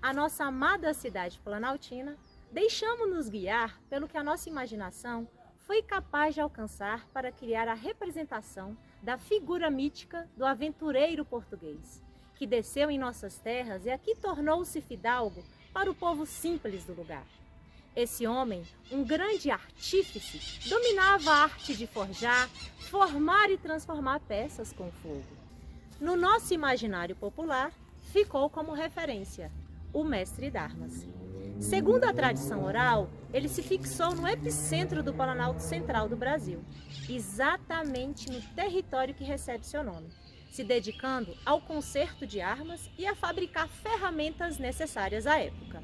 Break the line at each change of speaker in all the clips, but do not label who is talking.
a nossa amada cidade planaltina, deixamos-nos guiar pelo que a nossa imaginação foi capaz de alcançar para criar a representação da figura mítica do aventureiro português, que desceu em nossas terras e aqui tornou-se fidalgo para o povo simples do lugar. Esse homem, um grande artífice, dominava a arte de forjar, formar e transformar peças com fogo. No nosso imaginário popular, ficou como referência o mestre d'armas. Segundo a tradição oral, ele se fixou no epicentro do Planalto Central do Brasil, exatamente no território que recebe seu nome, se dedicando ao conserto de armas e a fabricar ferramentas necessárias à época.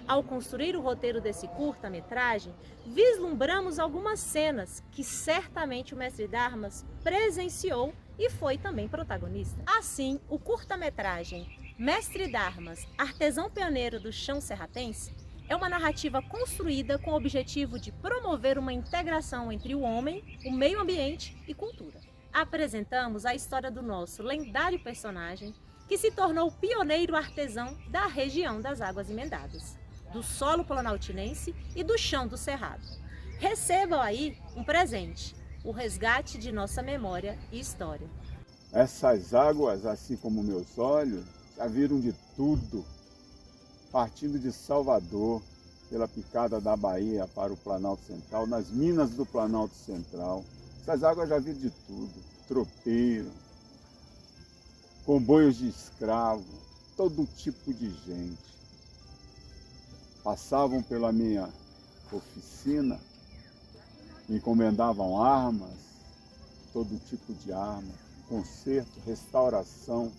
Ao construir o roteiro desse curta-metragem, vislumbramos algumas cenas que certamente o mestre d'armas presenciou e foi também protagonista. Assim, o curta-metragem Mestre d'Armas, Artesão Pioneiro do Chão Serratense, é uma narrativa construída com o objetivo de promover uma integração entre o homem, o meio ambiente e cultura. Apresentamos a história do nosso lendário personagem, que se tornou pioneiro artesão da região das Águas Emendadas, do solo planaltinense e do chão do cerrado. Recebam aí um presente, o resgate de nossa memória e história.
Essas águas, assim como meus olhos, já viram de tudo, partindo de Salvador, pela picada da Bahia para o Planalto Central, nas minas do Planalto Central. Essas águas já viram de tudo, tropeiro, comboios de escravo, todo tipo de gente. Passavam pela minha oficina, me encomendavam armas, todo tipo de arma, conserto, restauração.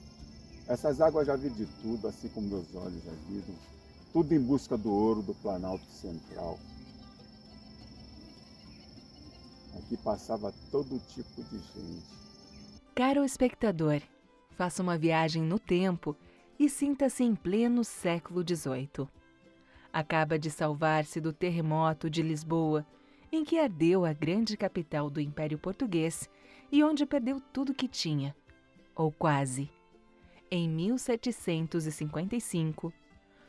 Essas águas já viram de tudo, assim como meus olhos já viram, tudo em busca do ouro do Planalto Central. Aqui passava todo tipo de gente.
Caro espectador, faça uma viagem no tempo e sinta-se em pleno século XVIII. Acaba de salvar-se do terremoto de Lisboa, em que ardeu a grande capital do Império Português e onde perdeu tudo que tinha, ou quase. Em 1755,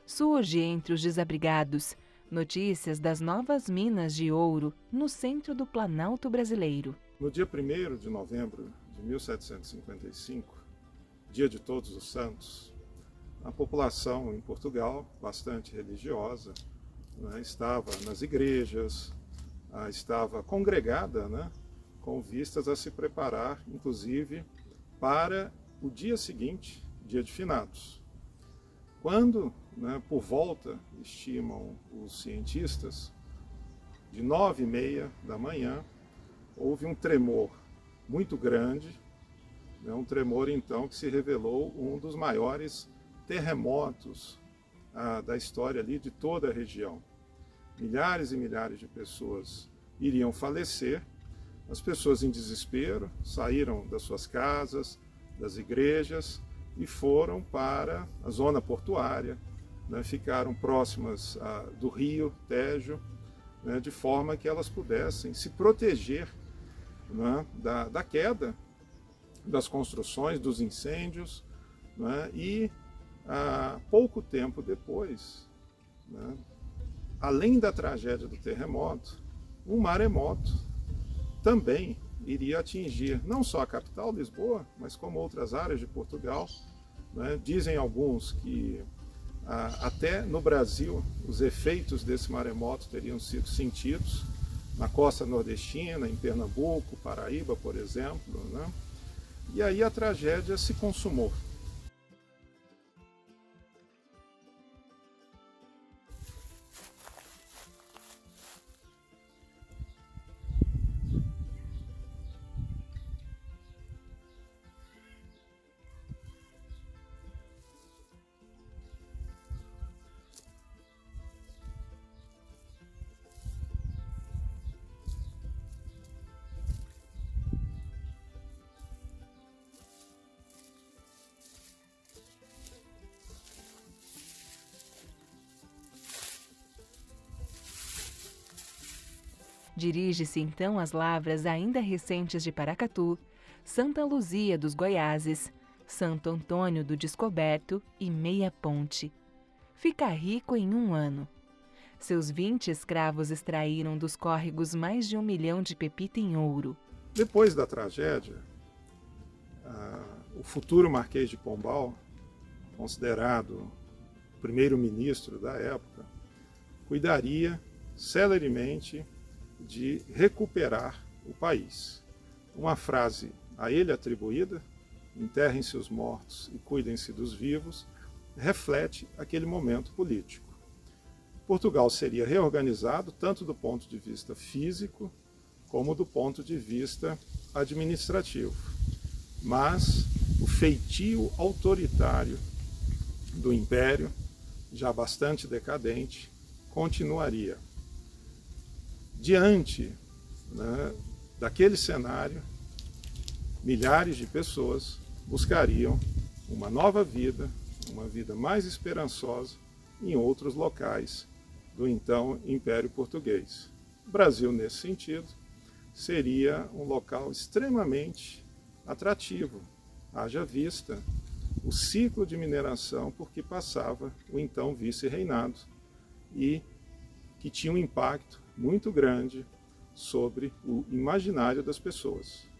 surge entre os desabrigados notícias das novas minas de ouro no centro do Planalto brasileiro.
No dia 1º de novembro de 1755, dia de Todos os Santos, a população em Portugal, bastante religiosa, né, estava nas igrejas, estava congregada, né, com vistas a se preparar, inclusive, para o dia seguinte, dia de finados. Quando, né, por volta, estimam os cientistas, de 9h30 da manhã, houve um tremor muito grande, né, um tremor então que se revelou um dos maiores terremotos da história ali de toda a região. Milhares e milhares de pessoas iriam falecer, as pessoas em desespero saíram das suas casas, das igrejas e foram para a zona portuária, né, ficaram próximas do rio Tejo, né, de forma que elas pudessem se proteger, né, da queda das construções, dos incêndios, né, e pouco tempo depois, né, além da tragédia do terremoto, um maremoto também iria atingir não só a capital, Lisboa, mas como outras áreas de Portugal, né? Dizem alguns que até no Brasil os efeitos desse maremoto teriam sido sentidos, na costa nordestina, em Pernambuco, Paraíba, por exemplo, né? E aí a tragédia se consumou.
Dirige-se então às lavras ainda recentes de Paracatu, Santa Luzia dos Goiáses, Santo Antônio do Descoberto e Meia Ponte. fica rico em 1 ano. Seus 20 escravos extraíram dos córregos mais de 1 milhão de pepita em ouro.
Depois da tragédia, o futuro Marquês de Pombal, considerado o primeiro-ministro da época, cuidaria celeremente de recuperar o país. Uma frase a ele atribuída, enterrem-se os mortos e cuidem-se dos vivos, reflete aquele momento político. Portugal seria reorganizado tanto do ponto de vista físico como do ponto de vista administrativo. Mas o feitio autoritário do Império, já bastante decadente, continuaria. Diante, daquele cenário, milhares de pessoas buscariam uma nova vida, uma vida mais esperançosa em outros locais do então Império Português. O Brasil, nesse sentido, seria um local extremamente atrativo, haja vista o ciclo de mineração por que passava o então vice-reinado e que tinha um impacto muito grande sobre o imaginário das pessoas.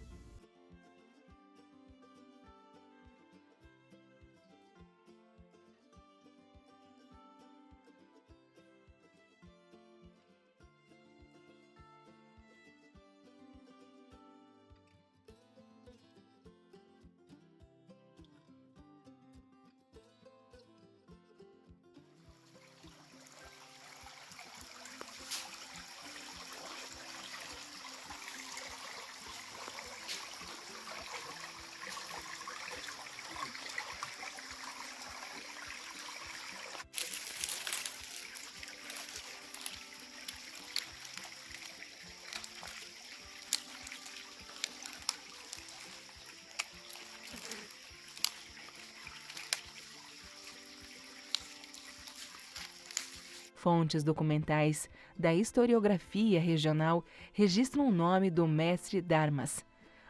Fontes documentais da historiografia regional registram o nome do mestre Darmas,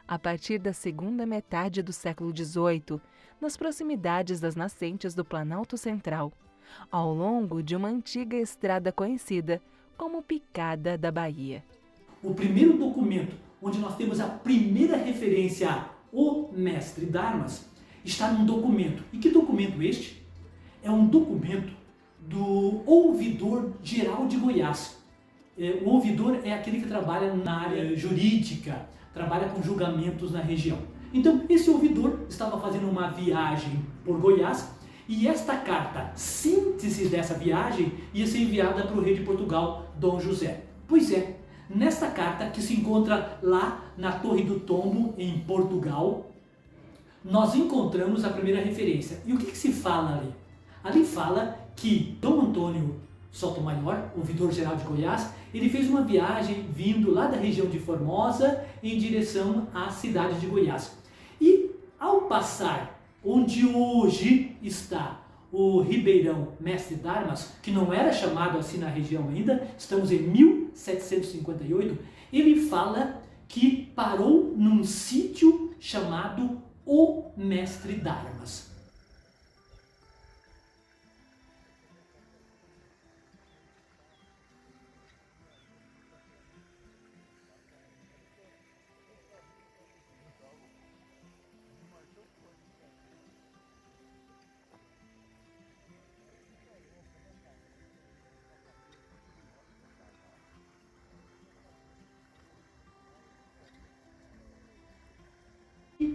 a partir da segunda metade do século XVIII, nas proximidades das nascentes do Planalto Central, ao longo de uma antiga estrada conhecida como Picada da Bahia.
O primeiro documento onde nós temos a primeira referência ao mestre Darmas está num documento. E que documento este? É um documento do ouvidor geral de Goiás. O ouvidor é aquele que trabalha na área jurídica, trabalha com julgamentos na região. Então, esse ouvidor estava fazendo uma viagem por Goiás e esta carta, síntese dessa viagem, ia ser enviada para o rei de Portugal, Dom José. Pois é, nesta carta que se encontra lá na Torre do Tombo, em Portugal, nós encontramos a primeira referência. E o que se fala ali? Ali fala que Dom Antônio Sotomayor, ouvidor-geral de Goiás, ele fez uma viagem vindo lá da região de Formosa em direção à cidade de Goiás. E ao passar onde hoje está o Ribeirão Mestre Darmas, que não era chamado assim na região ainda, estamos em 1758, ele fala que parou num sítio chamado O Mestre Darmas.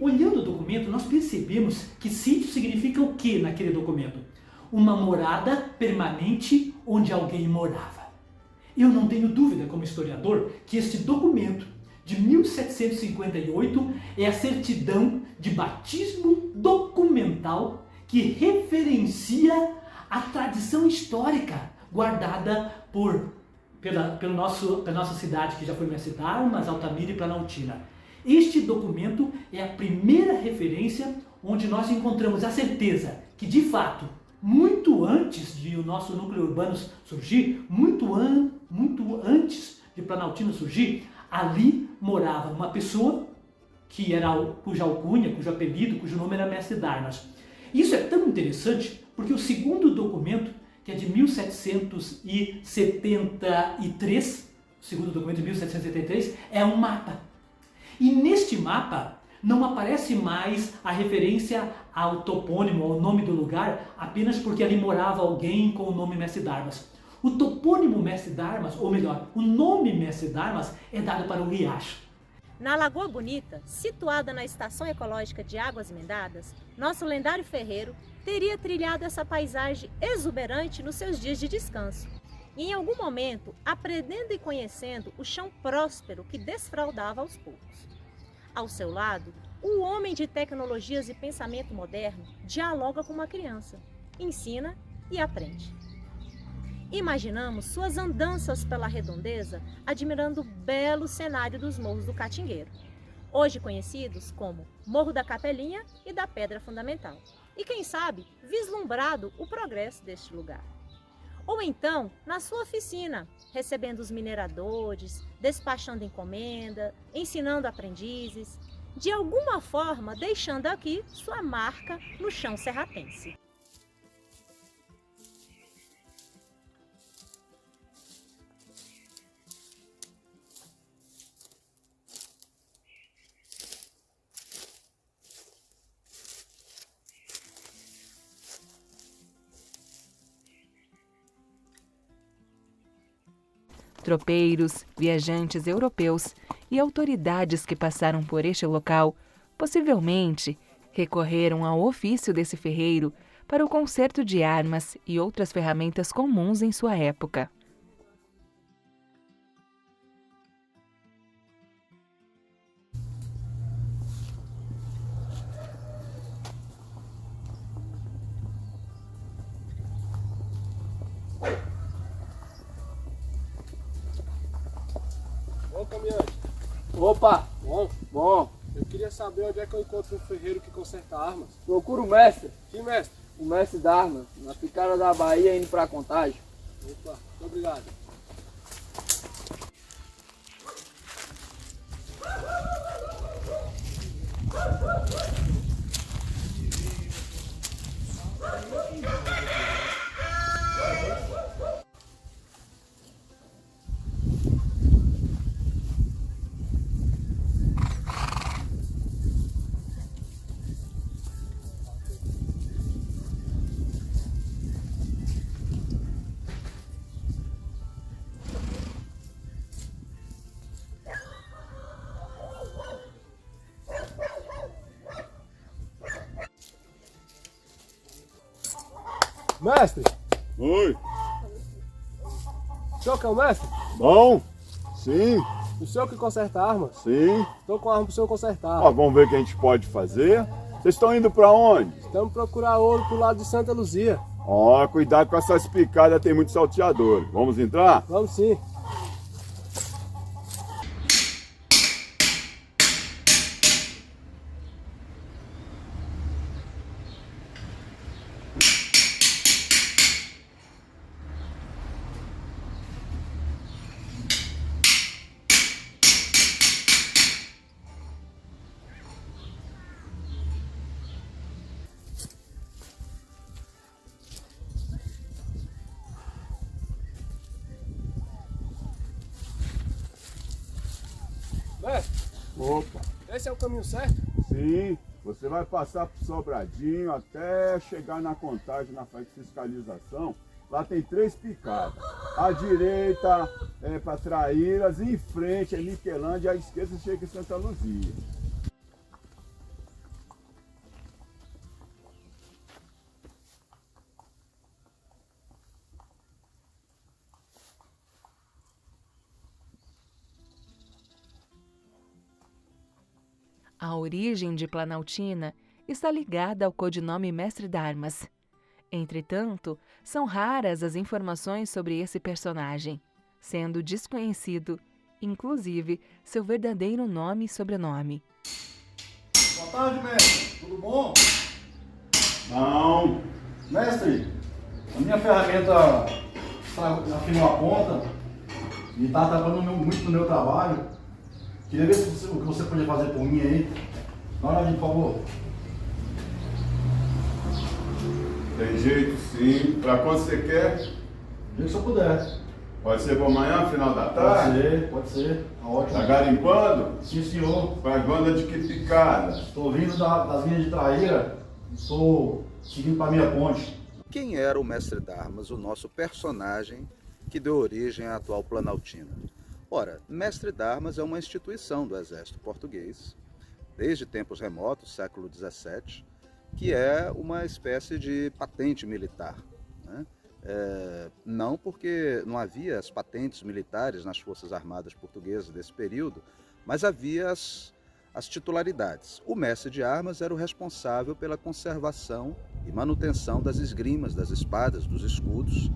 Olhando o documento, nós percebemos que sítio significa o que naquele documento? Uma morada permanente onde alguém morava. Eu não tenho dúvida, como historiador, que este documento de 1758 é a certidão de batismo documental que referencia a tradição histórica guardada pela nossa cidade, que já foi Mestre Darmas, Altamira e Planaltina. Este documento é a primeira referência onde nós encontramos a certeza que, de fato, muito antes de o nosso núcleo urbano surgir, muito antes de Planaltina surgir, ali morava uma pessoa que era cuja alcunha, cujo apelido, cujo nome era Mestre Darmas. Isso é tão interessante porque o segundo documento que que é de 1773, o segundo documento de 1773, é um mapa. E neste mapa não aparece mais a referência ao topônimo, ao nome do lugar, apenas porque ali morava alguém com o nome Mestre Darmas. O topônimo Mestre Darmas, ou melhor, o nome Mestre Darmas é dado para o riacho.
Na Lagoa Bonita, situada na Estação Ecológica de Águas Emendadas, nosso lendário ferreiro teria trilhado essa paisagem exuberante nos seus dias de descanso. E em algum momento, aprendendo e conhecendo o chão próspero que desfraldava aos poucos. Ao seu lado, o homem de tecnologias e pensamento moderno dialoga com uma criança, ensina e aprende. Imaginamos suas andanças pela redondeza, admirando o belo cenário dos morros do Catingueiro, hoje conhecidos como Morro da Capelinha e da Pedra Fundamental. E quem sabe, vislumbrado o progresso deste lugar. Ou então, na sua oficina, recebendo os mineradores, despachando encomenda, ensinando aprendizes, de alguma forma deixando aqui sua marca no chão serratense.
Tropeiros, viajantes europeus e autoridades que passaram por este local possivelmente recorreram ao ofício desse ferreiro para o conserto de armas e outras ferramentas comuns em sua época.
Bom, caminhante.
Opa, bom.
Eu queria saber onde é que eu encontro um ferreiro que conserta armas.
Procura o mestre,
Que mestre?
o mestre Darmas, na picada da Bahia indo pra Contagem.
Opa, muito obrigado. Mestre,
Oi,
o senhor que é o mestre?
bom? Sim,
O senhor que conserta armas?
sim.
Estou com a arma pro senhor consertar.
Ó, vamos ver o que a gente pode fazer. Vocês estão indo para onde?
Estamos procurar ouro pro lado de Santa Luzia.
Ó, cuidado com essas picadas, tem muitos salteadores. Vamos entrar?
Vamos sim. Mestre,
Opa,
esse é o caminho certo?
sim. Você vai passar por Sobradinho até chegar na Contagem, na fase de fiscalização. Lá tem 3 picadas. À direita é para Traíras, em frente é Niquelândia, à esquerda você chega em Santa Luzia.
A origem de Planaltina está ligada ao codinome Mestre Darmas. Entretanto, são raras as informações sobre esse personagem, sendo desconhecido, inclusive, seu verdadeiro nome e sobrenome.
Boa tarde, mestre. Tudo bom?
Não.
Mestre, a minha ferramenta afinou a ponta e está atrapalhando muito no meu trabalho. Queria ver o que você podia fazer por mim aí. Dá uma olhadinha, por favor.
Tem jeito sim. Pra quando você quer?
Diga se eu puder.
Pode ser para amanhã, final da
Pode
tarde?
ser, pode ser. Tá ótimo.
Tá garimpando?
Sim, senhor.
Pra banda de que picada?
Estou vindo das linhas de Traíra. Estou seguindo para minha ponte.
Quem era o mestre d'armas, o nosso personagem que deu origem à atual Planaltina? Ora, mestre d'armas é uma instituição do Exército Português, desde tempos remotos, século XVII, que é uma espécie de patente militar, né? Não porque não havia as patentes militares nas Forças Armadas Portuguesas desse período, mas havia as titularidades. O mestre de armas era o responsável pela conservação e manutenção das esgrimas, das espadas, dos escudos,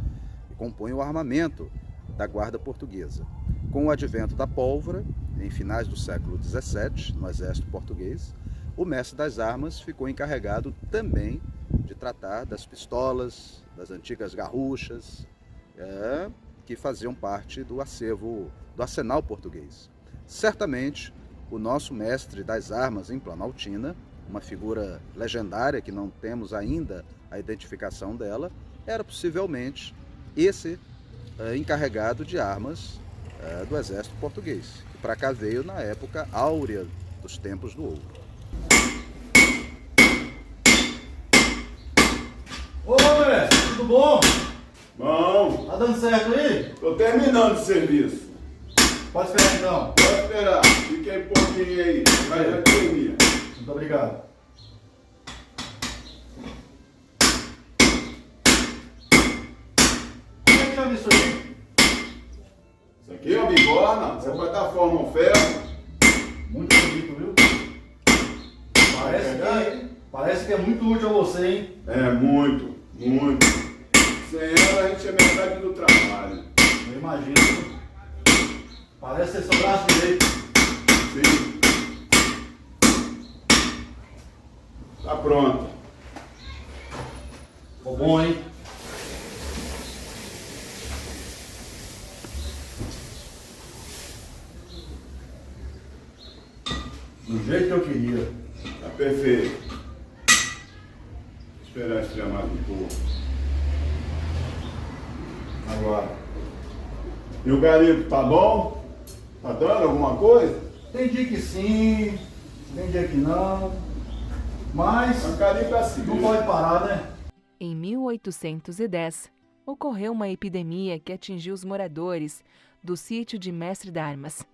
e compunha o armamento da guarda portuguesa. Com o advento da pólvora, em finais do século XVII, no exército português, o mestre das armas ficou encarregado também de tratar das pistolas, das antigas garruchas, que faziam parte do acervo, do arsenal português. Certamente, o nosso mestre das armas em Planaltina, uma figura legendária que não temos ainda a identificação dela, era possivelmente esse encarregado de armas do exército português, que para cá veio na época áurea dos tempos do ouro.
Ô, mestre, tudo bom?
Bom,
Tá dando certo aí?
tô terminando o serviço.
Pode esperar então.
Pode esperar, fiquei um pouquinho aí, mas já termina.
Muito obrigado. Como é que chama isso aí?
Isso aqui é uma bigorna, você vai dar forma ao ferro.
Muito bonito, viu? Parece que é muito útil a você, hein?
É muito, muito. Sem ela a gente é metade do trabalho.
Eu imagino. Parece ser seu braço direito.
Sim. Tá pronto.
Ficou bom, hein? Do jeito que eu queria.
Tá perfeito. Vou esperar esfriar mais um pouco. Agora. E o garimpo tá bom? Tá dando alguma coisa?
Tem dia que sim, tem dia que não. Mas
O garimpo é assim.
não pode parar, né?
Em 1810, ocorreu uma epidemia que atingiu os moradores do sítio de Mestre d'Armas.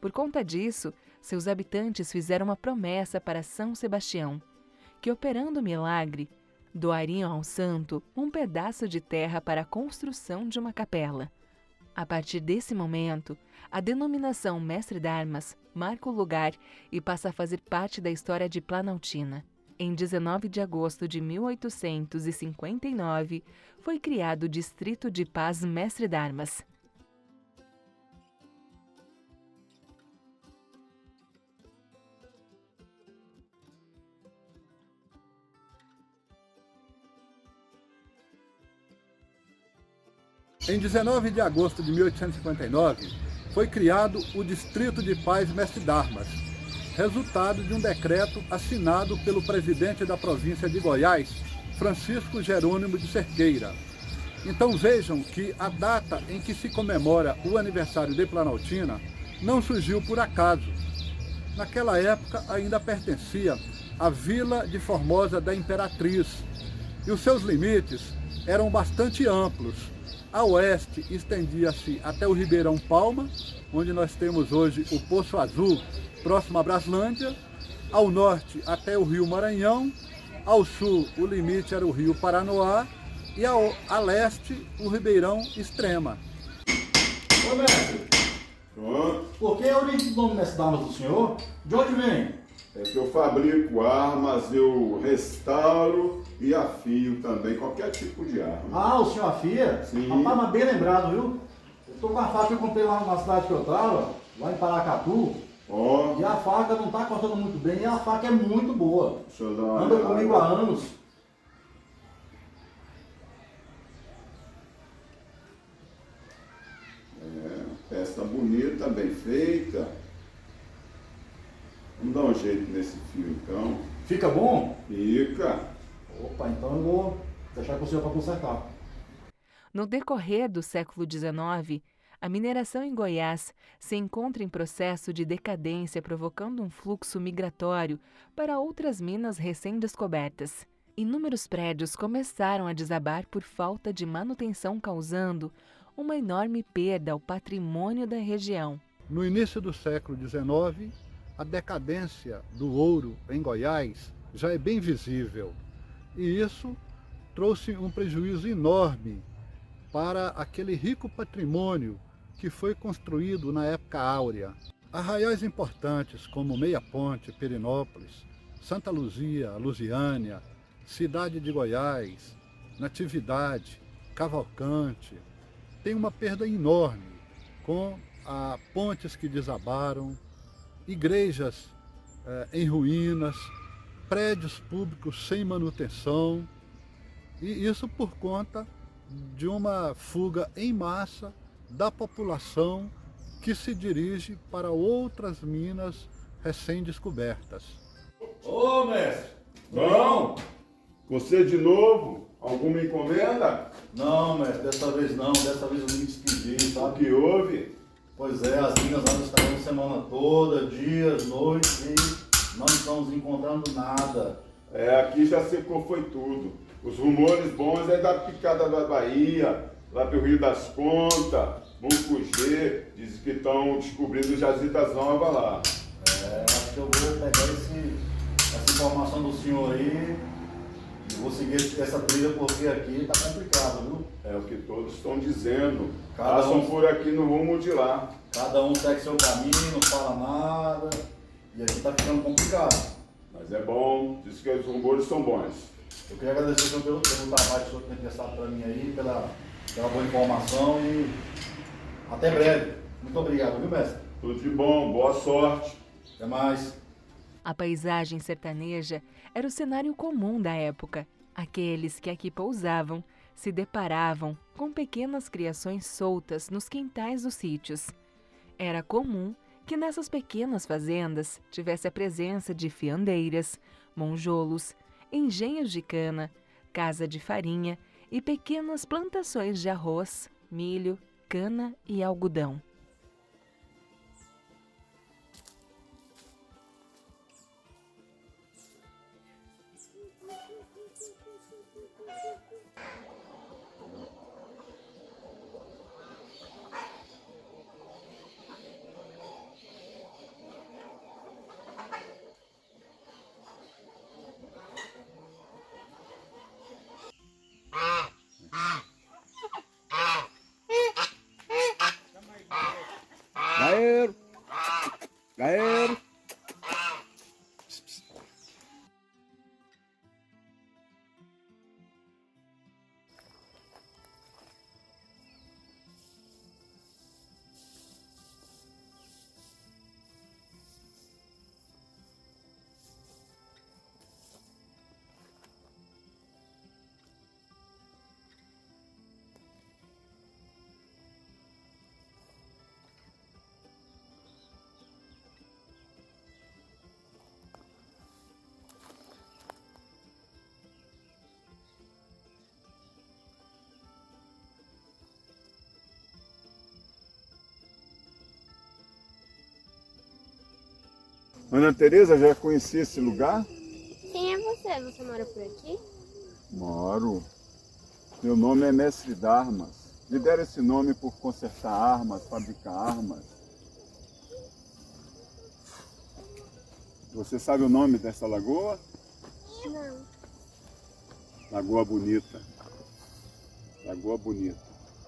Por conta disso, seus habitantes fizeram uma promessa para São Sebastião, que, operando o milagre, doariam ao santo um pedaço de terra para a construção de uma capela. A partir desse momento, a denominação Mestre d'Armas marca o lugar e passa a fazer parte da história de Planaltina. Em 19 de agosto de 1859, foi criado o Distrito de Paz Mestre d'Armas.
Em 19 de agosto de 1859, foi criado o Distrito de Paz Mestre d'Armas, resultado de um decreto assinado pelo presidente da província de Goiás, Francisco Jerônimo de Cerqueira. Então vejam que a data em que se comemora o aniversário de Planaltina não surgiu por acaso. Naquela época ainda pertencia à Vila de Formosa da Imperatriz, e os seus limites eram bastante amplos. A oeste estendia-se até o Ribeirão Palma, onde nós temos hoje o Poço Azul, próximo à Braslândia. Ao norte até o Rio Maranhão. Ao sul o limite era o Rio Paranoá. E a leste o Ribeirão Extrema.
Ô, mestre,
Pronto.
por que a origem do nome Mestre d'Armas do senhor? De onde vem?
É que eu fabrico armas, eu restauro e afio também, qualquer tipo de arma.
Ah, o senhor afia?
Sim.
Rapaz, mas bem lembrado, viu? Eu tô com a faca que eu comprei lá na cidade que eu tava, lá em Paracatu,
Ó,
e a faca não tá cortando muito bem, e a faca é muito boa.
deixa eu dar uma
Anda
olhada.
comigo há anos.
Peça bonita, bem feita. Vamos dar um jeito nesse fio então.
Fica bom?
Fica.
Opa, então eu vou deixar com o senhor para consertar.
No decorrer do século XIX, a mineração em Goiás se encontra em processo de decadência, provocando um fluxo migratório para outras minas recém-descobertas. Inúmeros prédios começaram a desabar por falta de manutenção, causando uma enorme perda ao patrimônio da região.
No início do século XIX, a decadência do ouro em Goiás já é bem visível. E isso trouxe um prejuízo enorme para aquele rico patrimônio que foi construído na época áurea. Arraiais importantes como Meia Ponte, Perinópolis, Santa Luzia, Lusiânia, Cidade de Goiás, Natividade, Cavalcante, tem uma perda enorme com pontes que desabaram, igrejas em ruínas, prédios públicos sem manutenção, e isso por conta de uma fuga em massa da população que se dirige para outras minas recém-descobertas.
Ô, mestre! Bom! Você de novo? Alguma encomenda?
Não, mestre, dessa vez eu me despedi,
O
sabe?
que houve?
Pois é, as minas lá nos trabalhando a semana toda, dias, noites, e não estamos encontrando nada.
Aqui já secou foi tudo. Os rumores bons é da picada da Bahia, lá pro Rio das Contas, Mucugê, dizem que estão descobrindo jazidas novas lá.
Acho que eu vou pegar essa informação do senhor aí e vou seguir essa trilha porque aqui tá complicado, viu?
É o que todos estão dizendo.
Cada
Passam
um
por aqui no rumo de lá.
Cada um segue seu caminho, não fala nada, e aqui tá ficando complicado.
Mas é bom, diz que os rumores são bons.
Eu queria agradecer ao senhor pelo trabalho que o senhor tem prestado para mim aí, pela boa informação e até breve. Muito obrigado, viu, mestre?
Tudo de bom, boa sorte.
Até mais.
A paisagem sertaneja era o cenário comum da época. Aqueles que aqui pousavam se deparavam com pequenas criações soltas nos quintais dos sítios. Era comum que nessas pequenas fazendas tivesse a presença de fiandeiras, monjolos, engenhos de cana, casa de farinha e pequenas plantações de arroz, milho, cana e algodão.
Gaeiro! Gaeiro! Ana Tereza, já conhecia esse lugar?
Quem é você? Você mora por aqui?
Moro. Meu nome é Mestre d'Armas. Me deram esse nome por consertar armas, fabricar armas. Você sabe o nome dessa lagoa?
Não.
Lagoa Bonita. Lagoa Bonita.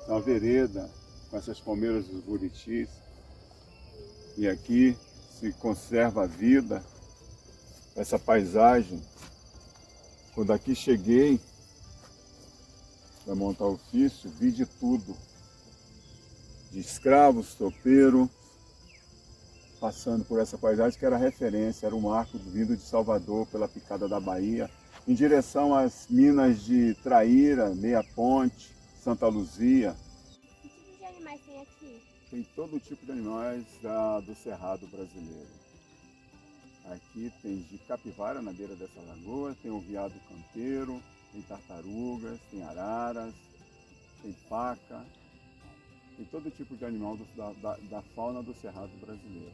É uma vereda com essas palmeiras dos buritis. E aqui se conserva a vida, essa paisagem. Quando aqui cheguei para montar o ofício, vi de tudo. De escravos, tropeiro, passando por essa paisagem que era referência, era um marco vindo de Salvador, pela picada da Bahia, em direção às minas de Traíra, Meia Ponte, Santa Luzia.
Que tipo de animais tem aqui?
Tem todo tipo de animais do Cerrado brasileiro. Aqui tem de capivara na beira dessa lagoa, tem o veado campeiro, tem tartarugas, tem araras, tem paca, tem todo tipo de animal da fauna do Cerrado brasileiro.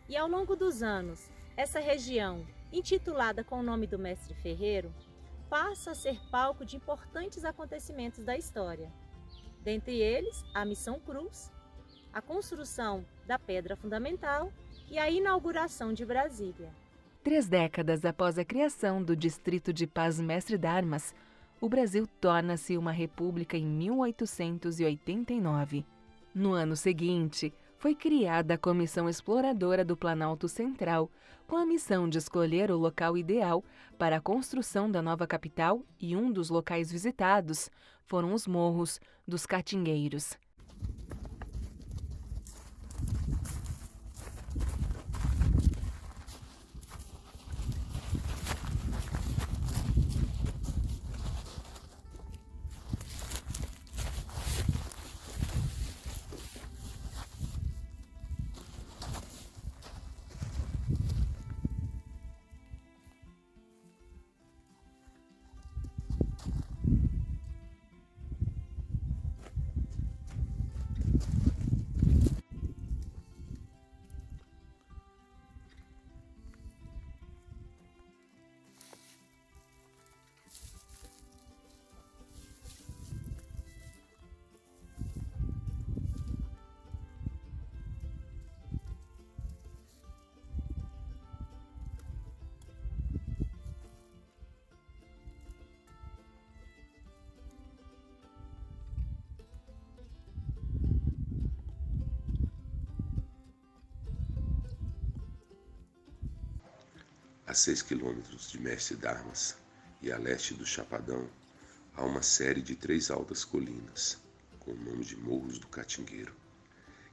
E ao longo dos anos, essa região, intitulada com o nome do mestre ferreiro, passa a ser palco de importantes acontecimentos da história. Dentre eles, a Missão Cruz, a construção da Pedra Fundamental e a inauguração de Brasília.
3 décadas após a criação do Distrito de Paz Mestre Darmas, o Brasil torna-se uma república em 1889. No ano seguinte, foi criada a Comissão Exploradora do Planalto Central, com a missão de escolher o local ideal para a construção da nova capital, e um dos locais visitados foram os Morros dos Catingueiros.
A 6 quilômetros de Mestre Darmas e a leste do Chapadão, há uma série de 3 altas colinas, com o nome de Morros do Catingueiro,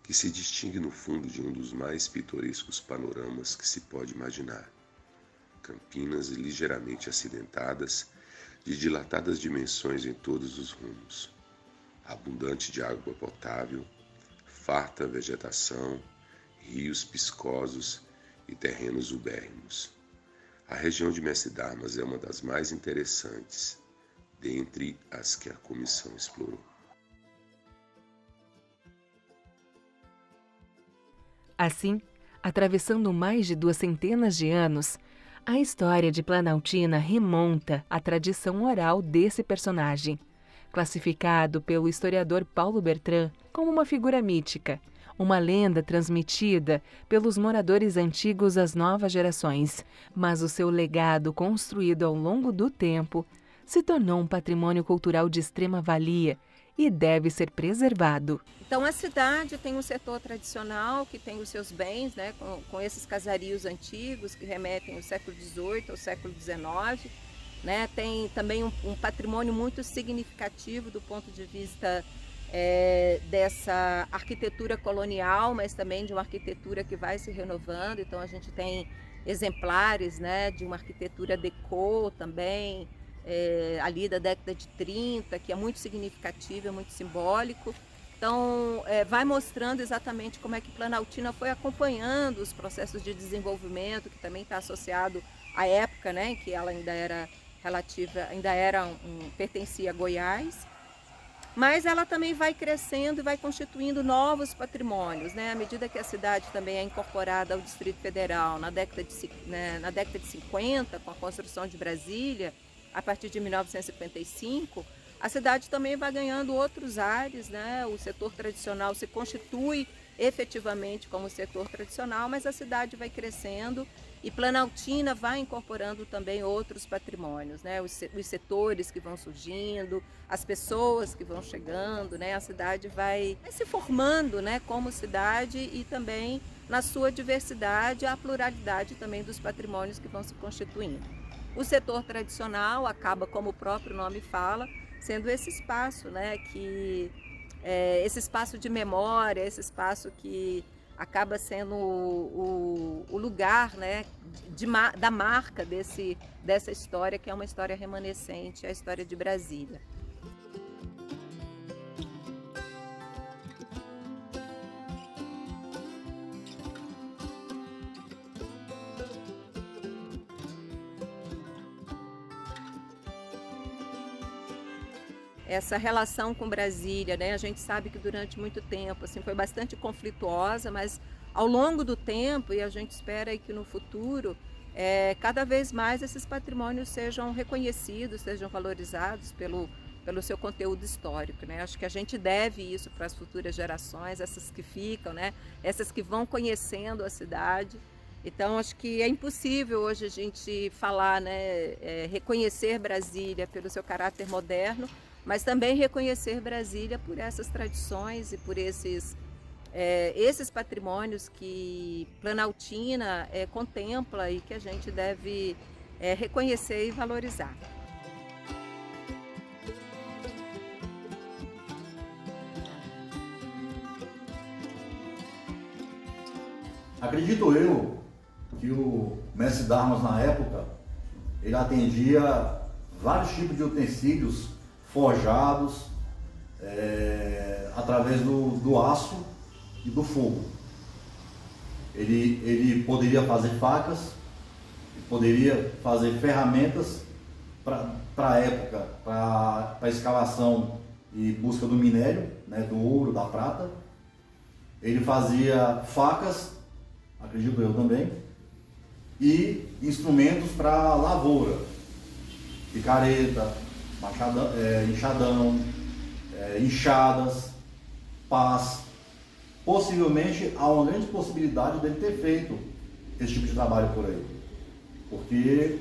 que se distingue no fundo de um dos mais pitorescos panoramas que se pode imaginar. Campinas ligeiramente acidentadas, de dilatadas dimensões em todos os rumos, abundante de água potável, farta vegetação, rios piscosos e terrenos ubérrimos. A região de Mestre Darmas é uma das mais interessantes, dentre as que a comissão explorou.
Assim, atravessando mais de 200 de anos, a história de Planaltina remonta à tradição oral desse personagem, classificado pelo historiador Paulo Bertrand como uma figura mítica, uma lenda transmitida pelos moradores antigos às novas gerações, mas o seu legado construído ao longo do tempo se tornou um patrimônio cultural de extrema valia e deve ser preservado.
Então a cidade tem um setor tradicional que tem os seus bens, né, com esses casarios antigos que remetem ao século XVIII, ao século XIX. Né? Tem também um patrimônio muito significativo do ponto de vista dessa arquitetura colonial, mas também de uma arquitetura que vai se renovando. Então a gente tem exemplares, né, de uma arquitetura déco também, ali da década de 30, que é muito significativo, é muito simbólico. Então vai mostrando exatamente como é que Planaltina foi acompanhando os processos de desenvolvimento, que também está associado à época, né, em que ela ainda era pertencia a Goiás. Mas ela também vai crescendo e vai constituindo novos patrimônios, né? À medida que a cidade também é incorporada ao Distrito Federal na década de 50, com a construção de Brasília, a partir de 1955, a cidade também vai ganhando outros ares, né? O setor tradicional se constitui efetivamente como setor tradicional, mas a cidade vai crescendo e Planaltina vai incorporando também outros patrimônios, né? Os setores que vão surgindo, as pessoas que vão chegando, né? A cidade vai se formando, né, como cidade, e também na sua diversidade, a pluralidade também dos patrimônios que vão se constituindo. O setor tradicional acaba, como o próprio nome fala, sendo esse espaço, né, esse espaço de memória, esse espaço que acaba sendo o lugar, né, da marca dessa história, que é uma história remanescente, a história de Brasília. essa relação com Brasília, né? A gente sabe que durante muito tempo assim, foi bastante conflituosa, mas ao longo do tempo, e a gente espera que no futuro, cada vez mais esses patrimônios sejam reconhecidos, sejam valorizados pelo seu conteúdo histórico, né? Acho que a gente deve isso para as futuras gerações, essas que ficam, né? Essas que vão conhecendo a cidade. Então, acho que é impossível hoje a gente falar, né? Reconhecer Brasília pelo seu caráter moderno, mas também reconhecer Brasília por essas tradições e por esses patrimônios que Planaltina contempla e que a gente deve reconhecer e valorizar.
Acredito eu que o mestre Darmas, na época, ele atendia vários tipos de utensílios forjados através do aço e do fogo. Ele poderia fazer facas, poderia fazer ferramentas para a época, para escavação e busca do minério, né, do ouro, da prata. Ele fazia facas, acredito eu também, e instrumentos para lavoura, picareta, enxadão, enxadas, pás. Possivelmente há uma grande possibilidade dele ter feito esse tipo de trabalho por aí, porque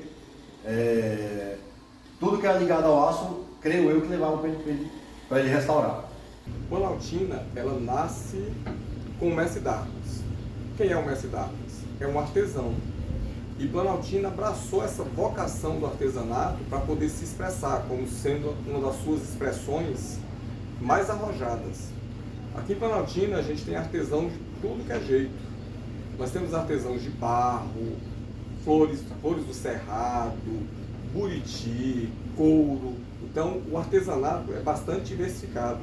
tudo que é ligado ao aço, creio eu que levava para ele restaurar.
Planaltina, ela nasce com o mestre Darmas. Quem é o mestre Darmas? É um artesão. E Planaltina abraçou essa vocação do artesanato para poder se expressar, como sendo uma das suas expressões mais arrojadas. Aqui em Planaltina a gente tem artesão de tudo que é jeito. Nós temos artesãos de barro, flores do cerrado, buriti, couro. Então o artesanato é bastante diversificado.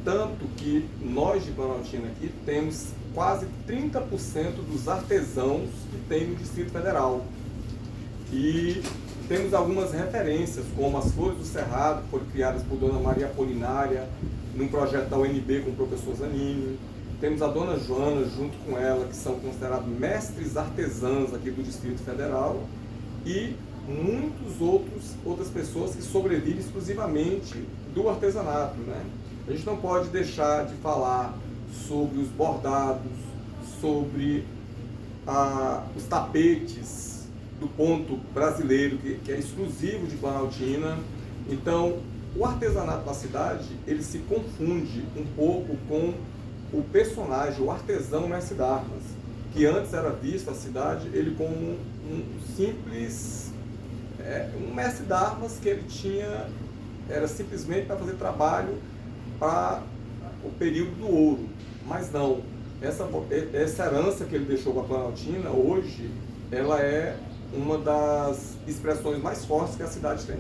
Tanto que nós de Planaltina aqui temos quase 30% dos artesãos que tem no Distrito Federal. E temos algumas referências, como as Flores do Cerrado, que foram criadas por Dona Maria Apolinária, num projeto da UNB com o professor Zanini. Temos a Dona Joana junto com ela, que são considerados mestres artesãs aqui do Distrito Federal, e outras pessoas que sobrevivem exclusivamente do artesanato, né? A gente não pode deixar de falar sobre os bordados, sobre os tapetes do ponto brasileiro, que é exclusivo de Planaltina. Então, o artesanato da cidade, ele se confunde um pouco com o personagem, o artesão mestre Darmas, que antes era visto a cidade ele como um simples um mestre Darmas que ele tinha, era simplesmente para fazer trabalho para o período do ouro. Mas não, essa herança que ele deixou para a Planaltina, hoje, ela é uma das expressões mais fortes que a cidade tem.